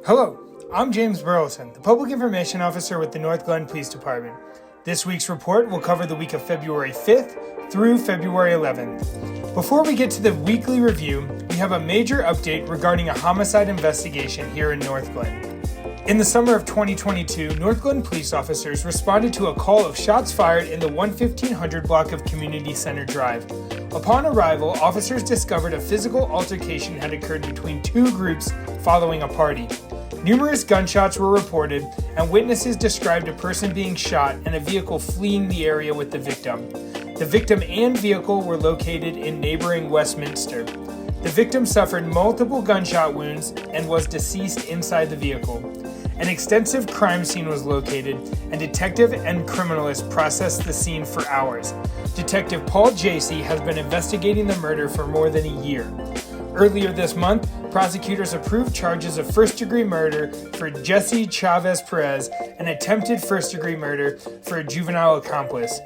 Hello, I'm James Burleson, the Public Information Officer with the North Glen Police Department. This week's report will cover the week of February 5th through February 11th. Before we get to the weekly review, we have a major update regarding a homicide investigation here in North Glen. In the summer of 2022, North Glen police officers responded to a call of shots fired in the 11500 block of Community Center Drive. Upon arrival, officers discovered a physical altercation had occurred between two groups following a party. Numerous gunshots were reported, and witnesses described a person being shot and a vehicle fleeing the area with the victim. The victim and vehicle were located in neighboring Westminster. The victim suffered multiple gunshot wounds and was deceased inside the vehicle. An extensive crime scene was located, and detective and criminalists processed the scene for hours. Detective Paul Jacey has been investigating the murder for more than a year. Earlier this month, prosecutors approved charges of first-degree murder for Jesse Chavez Perez and attempted first-degree murder for a juvenile accomplice.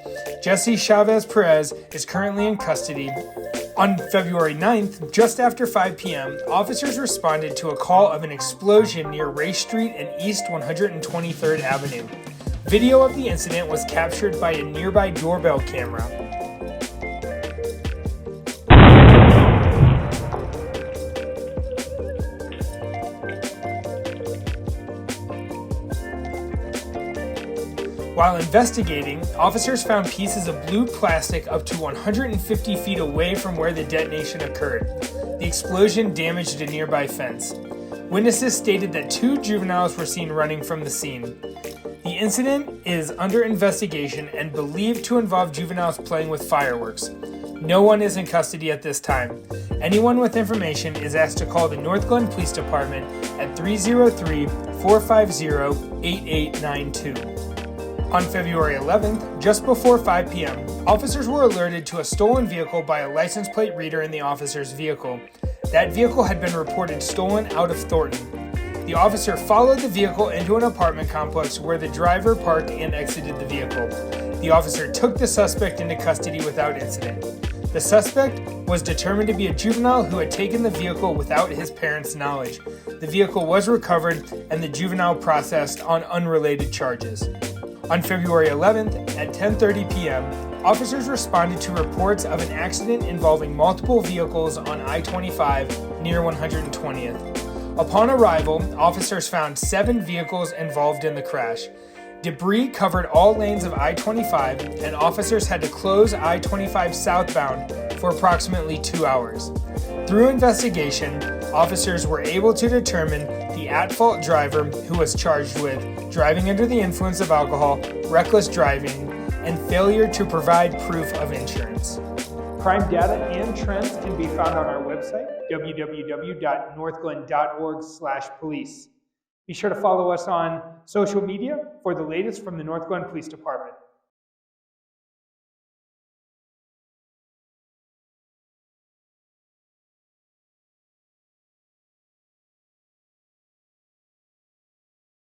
Jesse Chavez Perez is currently in custody. On February 9th, just after 5 p.m., officers responded to a call of an explosion near Race Street and East 123rd Avenue. Video of the incident was captured by a nearby doorbell camera. While investigating, officers found pieces of blue plastic up to 150 feet away from where the detonation occurred. The explosion damaged a nearby fence. Witnesses stated that two juveniles were seen running from the scene. The incident is under investigation and believed to involve juveniles playing with fireworks. No one is in custody at this time. Anyone with information is asked to call the North Glen Police Department at 303-450-8892. On February 11th, just before 5 p.m., officers were alerted to a stolen vehicle by a license plate reader in the officer's vehicle. That vehicle had been reported stolen out of Thornton. The officer followed the vehicle into an apartment complex where the driver parked and exited the vehicle. The officer took the suspect into custody without incident. The suspect was determined to be a juvenile who had taken the vehicle without his parents' knowledge. The vehicle was recovered and the juvenile processed on unrelated charges. On February 11th at 10:30 p.m., officers responded to reports of an accident involving multiple vehicles on I-25 near 120th. Upon arrival, officers found 7 vehicles involved in the crash. Debris covered all lanes of I-25, and officers had to close I-25 southbound for approximately 2 hours. Through investigation, officers were able to determine the at-fault driver, who was charged with driving under the influence of alcohol, reckless driving, and failure to provide proof of insurance. Crime data and trends can be found on our website, www.northglen.org/police. Be sure to follow us on social media for the latest from the North Glen Police Department.